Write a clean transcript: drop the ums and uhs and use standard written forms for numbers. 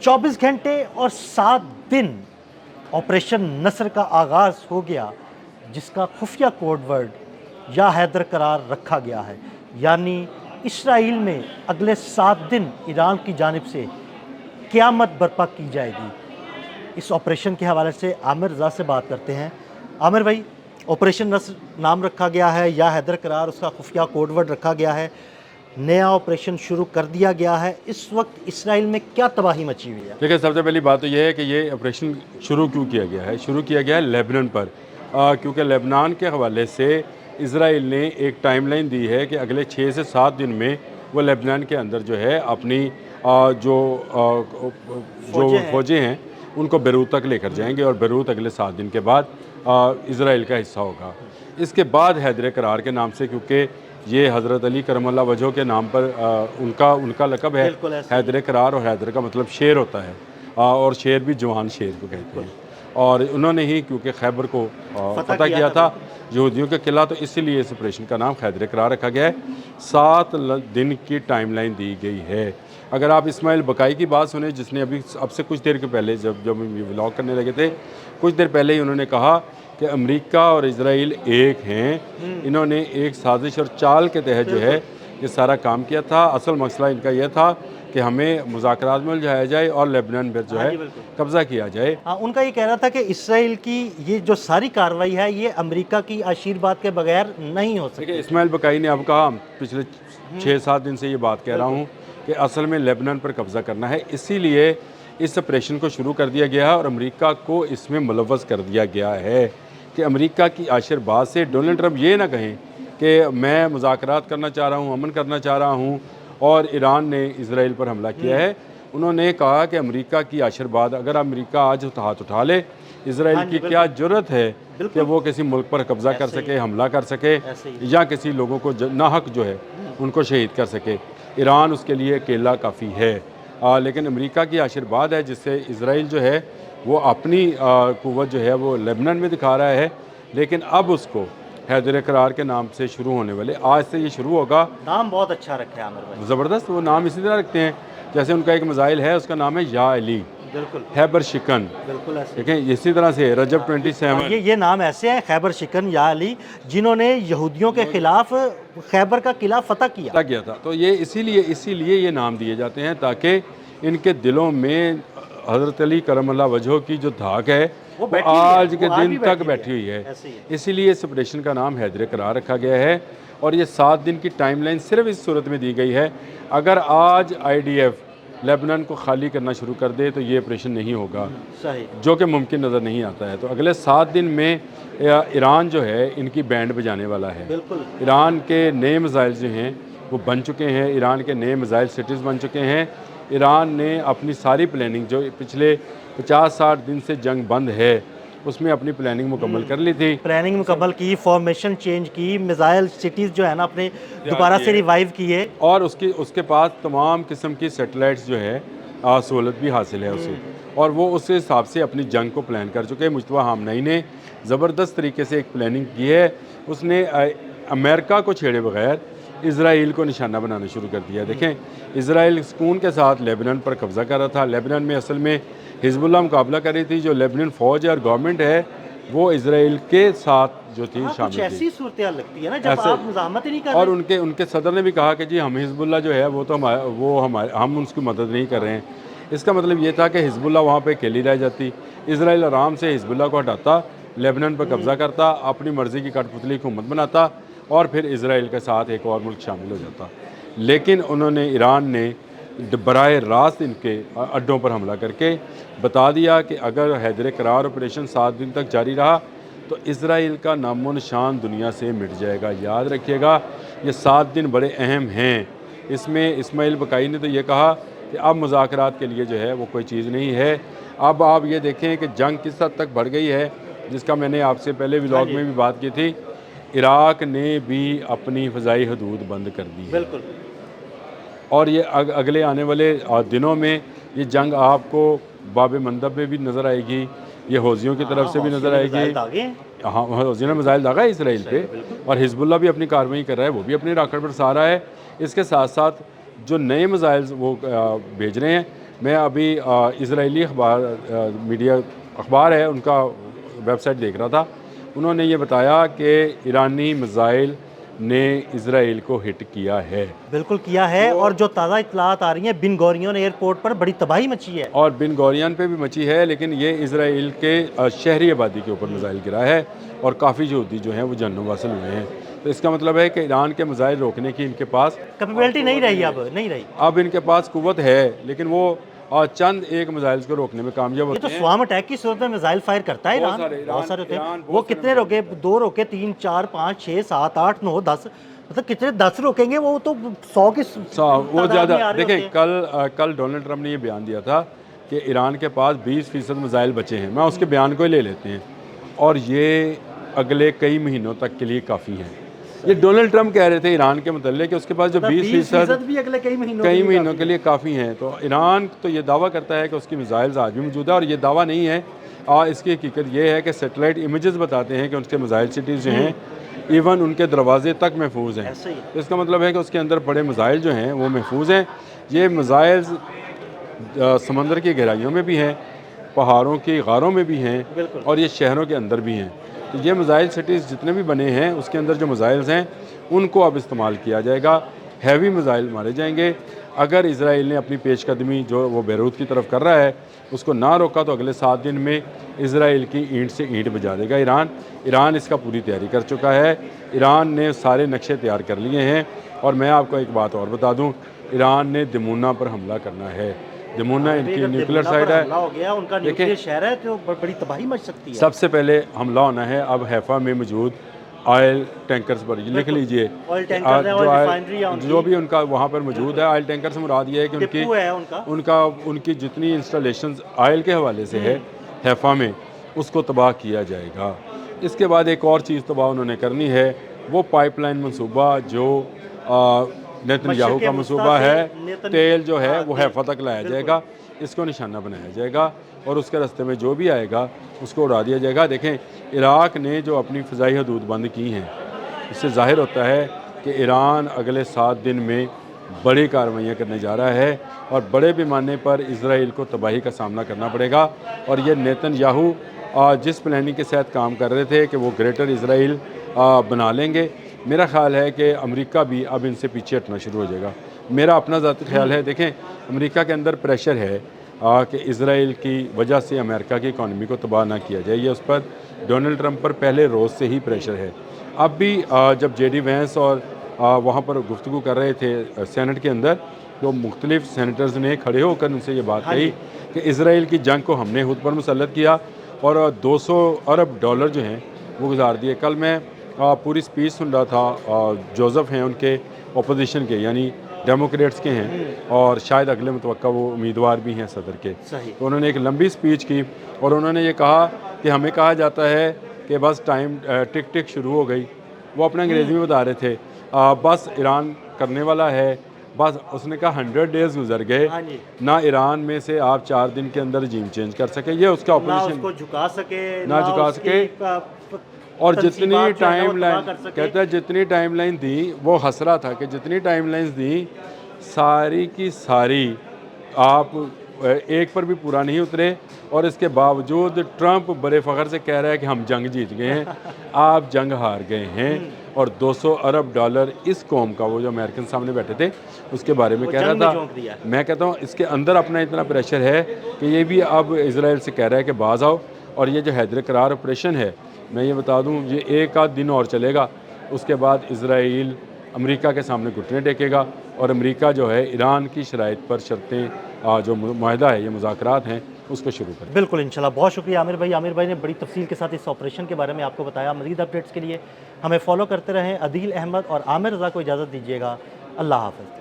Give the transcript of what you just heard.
24 घंटे और 7 दिन ऑपरेशन नस्र का आगाज़ हो गया, जिसका खुफिया कोड वर्ड या हैदर करार रखा गया है। यानी इसराइल में अगले 7 दिन ईरान की जानिब से क़यामत बर्पा की जाएगी। इस ऑपरेशन के हवाले से आमिर रज़ा से बात करते हैं। आमिर भाई, ऑपरेशन नस्र नाम रखा गया है या हैदर करार उसका खुफिया कोड वर्ड रखा गया है, नया ऑपरेशन शुरू कर दिया गया है। इस वक्त इसराइल में क्या तबाही मची हुई है? देखिए, सबसे पहली बात तो यह है कि ये ऑपरेशन शुरू क्यों किया गया है। शुरू किया गया है लेबनान पर, क्योंकि लेबनान के हवाले से इसराइल ने एक टाइमलाइन दी है कि अगले 6 से 7 दिन में वो लेबनान के अंदर जो है अपनी जो फौजें हैं उनको बेरूत तक लेकर जाएंगे और बेरूत अगले 7 दिन के बाद इसराइल का हिस्सा होगा। इसके बाद हैदर करार के नाम से, क्योंकि ये हज़रत अली करमल्ला वजह के नाम पर उनका लक़ब है हैदर करार, और हैदर का मतलब शेर होता है, और शेर भी जवान शेर को कहते हैं। और उन्होंने ही क्योंकि खैबर को फतह किया था यहूदियों के किला, तो इसीलिए इस ऑपरेशन का नाम हैदर करार रखा गया है। 7 दिन की टाइमलाइन दी गई है। अगर आप इस्माइल बकाई की बात सुने, जिसने अभी अब से कुछ देर के पहले जब ये व्लॉग करने लगे थे, कुछ देर पहले ही उन्होंने कहा कि अमेरिका और इजराइल एक हैं। इन्होंने एक साजिश और चाल के तहत जो है ये सारा काम किया था। असल मसला इनका यह था कि हमें मुज़ाकरात में उलझाया जाए और लेबनान पर जो है कब्ज़ा किया जाए। हाँ, उनका ये कहना था कि इसराइल की ये जो सारी कार्रवाई है ये अमेरिका की आशीर्वाद के बगैर नहीं हो सकती। इस्माइल बकाई ने अब कहा, पिछले 6-7 दिन से ये बात कह रहा हूँ कि असल में लेबनान पर कब्ज़ा करना है, इसीलिए इस ऑपरेशन को शुरू कर दिया गया है और अमेरिका को इसमें मुलव्वस कर दिया गया है कि अमेरिका की आशीर्वाद से डोनाल्ड ट्रंप ये ना कहें कि मैं मुज़ाकरात करना चाह रहा हूँ, अमन करना चाह रहा हूँ और ईरान ने इसराइल पर हमला किया है। उन्होंने कहा कि अमेरिका की आशीर्वाद, अगर अमेरिका आज हाथ उठा ले, इसराइल की क्या ज़रूरत है कि वो किसी मुल्क पर कब्ज़ा कर सके, हमला कर सके या किसी लोगों को नाहक जो है उनको शहीद कर सके। ईरान उसके लिए अकेला काफ़ी है, लेकिन अमेरिका की आशीर्वाद है जिससे इसराइल जो है वो अपनी क़ुव्वत जो है वो लेबनान में दिखा रहा है। लेकिन अब उसको हैदर करार के नाम से शुरू होने वाले, आज से ये शुरू होगा। नाम बहुत अच्छा रखा है आमिर भाई, ज़बरदस्त। वो नाम इसी तरह रखते हैं, जैसे उनका एक मिसाइल है उसका नाम है या अली, बिल्कुल खैबर शिकन, बिल्कुल ऐसे। देखें इसी तरह से रजब 27। ये नाम ऐसे हैं, खैबर शिकन या अली, जिन्होंने यहूदियों के खिलाफ खैबर का किला फतह किया था। तो ये इसीलिए ये नाम दिए जाते हैं ताकि इनके दिलों में हज़रत अली करमल्ला वजह की जो धाक है वो आज के दिन तक बैठी हुई है। इसीलिए इस ऑपरेशन का नाम हैदर करार रखा गया है और ये 7 दिन की टाइमलाइन सिर्फ इस सूरत में दी गई है, अगर आज IDF लेबनान को खाली करना शुरू कर दे तो ये ऑपरेशन नहीं होगा, जो कि मुमकिन नज़र नहीं आता है। तो अगले 7 दिन में ईरान जो है इनकी बैंड बजाने वाला है। ईरान के नए मिसाइल जो हैं वो बन चुके हैं, ईरान के नए मिसाइल सिटीज़ बन चुके हैं। ईरान ने अपनी सारी प्लानिंग जो पिछले 50-60 दिन से जंग बंद है उसमें अपनी प्लानिंग मुकम्मल कर ली थी, प्लानिंग मुकम्मल की, फॉर्मेशन चेंज की, मिसाइल सिटीज़ जो है ना अपने दोबारा से रिवाइव किए, और उसके पास तमाम किस्म की सैटेलाइट्स जो है सहूलत भी हासिल है उसे, और वो उस हिसाब से अपनी जंग को प्लान कर चुके हैं। मुस्तफ़ा हामनई ने ज़बरदस्त तरीके से एक प्लानिंग की है। उसने अमेरिका को छेड़े बगैर इसराइल को निशाना बनाना शुरू कर दिया। देखें, इसराइल सुकून के साथ लेबनान पर कब्ज़ा कर रहा था। लेबनान में असल में हिजबुल्लाह मुकाबला कर रही थी। जो लेबनान फ़ौज है और गवर्नमेंट है वो इसराइल के साथ जो थी शामिल थी। ऐसी सूरत लगती है ना जब आप मुज़ाहमत ही नहीं कर और रहे। उनके सदर ने भी कहा कि जी हम हिजबुल्लाह जो है वो तो हम उसकी मदद नहीं कर रहे हैं। इसका मतलब ये था कि हिजबुल्लाह वहाँ पर अकेली रह जाती, इसराइल आराम से हिजबुल्लाह को हटाता, लेबनान पर कब्ज़ा करता, अपनी मर्ज़ी की कठपुतली हुकूमत बनाता और फिर इसराइल के साथ एक और मुल्क शामिल हो जाता। लेकिन उन्होंने, ईरान ने बराह रास्त इनके अड्डों पर हमला करके बता दिया कि अगर हैदर करार ऑपरेशन 7 दिन तक जारी रहा तो इसराइल का नामो निशान दुनिया से मिट जाएगा। याद रखिएगा, ये 7 दिन बड़े अहम हैं। इसमें इस्माइल बकाई ने तो ये कहा कि अब मुज़ाकरात के लिए जो है वो कोई चीज़ नहीं है। अब आप ये देखें कि जंग किस हद तक बढ़ गई है, जिसका मैंने आपसे पहले व्लॉग में भी बात की थी। इराक़ ने भी अपनी फ़ज़ाई हदूद बंद कर दी है। बिल्कुल। और ये अगले आने वाले दिनों में ये जंग आपको बाब मंदब में भी नज़र आएगी, ये हौजियों की तरफ से भी नज़र आएगी। हाँ, हौजियों ने मिसाइल दागा है इसराइल पे, और हिजबुल्लाह भी अपनी कार्रवाई कर रहा है, वो भी अपनी राकेट बरसा रहा है। इसके साथ साथ जो नए मिसाइल वो भेज रहे हैं मैं अभी इजरायली मीडिया अखबार है उनका वेबसाइट देख रहा था। उन्होंने ये बताया कि ईरानी मिसाइल ने इजराइल को हिट किया है। बिल्कुल किया है, और जो ताज़ा इत्तलात आ रही हैं, बिन गोरियन एयरपोर्ट पर बड़ी तबाही मची है। और बिन गोरियन पे भी मची है, लेकिन ये इजराइल के शहरी आबादी के ऊपर मिसाइल गिरा है और काफ़ी यहूदी जो हैं वो जन्म वासिल हुए हैं। तो इसका मतलब है कि ईरान के मिसाइल रोकने की इनके पास कैपेबिलिटी नहीं रही, अब नहीं रही। अब इनके पास कुव्वत है, लेकिन वो चंद एक मिसाइल्स को रोकने में कामयाब ये होते तो हैं। स्वाम अटैक की सूरत में मिसाइल फायर करता है बहुत ईरान, सारे बहुत सारे होते हैं। ईरान वो बहुत सारे कितने रोके? 2 रोके, 3 4 5 6 7 8 9 10, मतलब कितने 10 रोकेंगे? वो तो 100 की वो ज़्यादा देखें। कल डोनाल्ड ट्रंप ने ये बयान दिया था कि ईरान के पास 20% मिसाइल बचे हैं। मैं उसके बयान को ही ले लेते हैं, और ये अगले कई महीनों तक के लिए काफ़ी हैं। ये डोनाल्ड ट्रंप कह रहे थे ईरान के मतलब कि उसके पास जो 20% भी अगले कई महीनों के लिए काफ़ी हैं। तो ईरान तो ये दावा करता है कि उसकी मिसाइल्स आज भी मौजूद है, और ये दावा नहीं है। इसकी हकीकत ये है कि सैटेलाइट इमेजेस बताते हैं कि उसके मिसाइल सिटीज़ जो हैं इवन उनके दरवाजे तक महफूज हैं। ऐसे ही तो इसका मतलब है कि उसके अंदर पड़े मिसाइल जो हैं वो महफूज हैं। ये मिसाइल्स समंदर की गहराइयों में भी हैं, पहाड़ों की गारों में भी हैं, और ये शहरों के अंदर भी हैं। तो ये मिसाइल सिटीज़ जितने भी बने हैं उसके अंदर जो मिसाइल्स हैं उनको अब इस्तेमाल किया जाएगा। हैवी मिसाइल मारे जाएंगे। अगर इसराइल ने अपनी पेशकदमी जो वो बैरूत की तरफ कर रहा है उसको ना रोका तो अगले 7 दिन में इसराइल की ईंट से ईंट बजा देगा ईरान इसका पूरी तैयारी कर चुका है। ईरान ने सारे नक्शे तैयार कर लिए हैं। और मैं आपको एक बात और बता दूं, ईरान ने दिमुना पर हमला करना है। दिमुना इनकी न्यूक्लियर साइट है, हो गया, उनका न्यूक्लियर शहर है, तो बड़ी तबाही मच सकती है। सबसे पहले हमला होना है अब हैफा में मौजूद ऑयल टैंकर्स पर। लिख लीजिए, ऑयल टैंकर है, ऑयल रिफाइनरी है जो भी उनका वहाँ पर मौजूद है। ऑयल टैंकर से मुराद ये है कि डिपो है उनकी जितनी इंस्टॉलेशंस ऑयल के हवाले से है हैफा में, उसको तबाह किया जाएगा। इसके बाद एक और चीज़ तबाह उन्होंने करनी है, वो पाइपलाइन मनसूबा जो नेतन्याहू का मनसूबा है, तेल जो है वो हैफा तक लाया जाएगा, इसको निशाना बनाया जाएगा, और उसके रास्ते में जो भी आएगा उसको उड़ा दिया जाएगा। देखें, इराक़ ने जो अपनी फ़िज़ाई हदूद बंद की हैं, इससे ज़ाहिर होता है कि ईरान अगले 7 दिन में बड़ी कार्रवाइयाँ करने जा रहा है, और बड़े पैमाने पर इसराइल को तबाही का सामना करना पड़ेगा। और ये नेतन्याहू जिस प्लानिंग के साथ काम कर रहे थे कि वो ग्रेटर इसराइल बना लेंगे, मेरा ख़्याल है कि अमेरिका भी अब इनसे पीछे हटना शुरू हो जाएगा। मेरा अपना ज़ाती ख्याल है। देखें, अमेरिका के अंदर प्रेशर है कि इसराइल की वजह से अमेरिका की इकॉनमी को तबाह ना किया जाए। ये उस पर डोनाल्ड ट्रंप पर पहले रोज़ से ही प्रेशर है। अब भी जब जेडी वैंस और वहाँ पर गुफ्तगू कर रहे थे सेनेट के अंदर, तो मुख्तलिफ सेनेटर्स ने खड़े होकर उनसे ये बात कही कि इसराइल की जंग को हमने खुद पर मुसल्लत किया, और 200 अरब डॉलर जो हैं वो गुजार दिए। कल मैं पूरी स्पीच सुन रहा था, जोसेफ हैं उनके अपोजिशन के, यानी डेमोक्रेट्स के हैं, और शायद अगले मुतवक्का वो उम्मीदवार भी हैं सदर के। तो उन्होंने एक लंबी स्पीच की, और उन्होंने ये कहा कि हमें कहा जाता है कि बस टाइम टिक टिक शुरू हो गई। वो अपना अंग्रेज़ी में बता रहे थे, बस ईरान करने वाला है, बस उसने कहा 100 डेज़ गुजर गए, ना ईरान में से आप 4 दिन के अंदर रजीम चेंज कर सके, ये उसका ऑपोजिशन ना झुका सके, ना झुका सके। और जितनी टाइमलाइन कहता है, जितनी टाइमलाइन दी, वो हंस रहा था कि जितनी टाइमलाइंस दी सारी की सारी आप एक पर भी पूरा नहीं उतरे, और इसके बावजूद ट्रंप बड़े फ़ख्र से कह रहा है कि हम जंग जीत गए हैं। आप जंग हार गए हैं। और 200 अरब डॉलर इस कौम का, वो जो अमेरिकन सामने बैठे थे उसके बारे में कह रहा था। मैं कहता हूँ इसके अंदर अपना इतना प्रेशर है कि ये भी अब इसराइल से कह रहा है कि बाज आओ। और ये जो हैदर करार ऑपरेशन है, मैं ये बता दूँ, ये 1 आध दिन और चलेगा, उसके बाद इसराइल अमेरिका के सामने घुटने टेकेगा, और अमेरिका जो है ईरान की शराइत पर शर्तें जो मुआहदा है, ये मुज़ाकरात हैं, उसको शुरू करें। बिल्कुल, इंशाल्लाह। बहुत शुक्रिया आमिर भाई ने बड़ी तफसील के साथ इस ऑपरेशन के बारे में आपको बताया। मज़ीद अपडेट्स के लिए हमें फॉलो करते रहें। अदील अहमद और आमिर रज़ा को इजाज़त दीजिएगा। अल्लाह हाफ़िज़।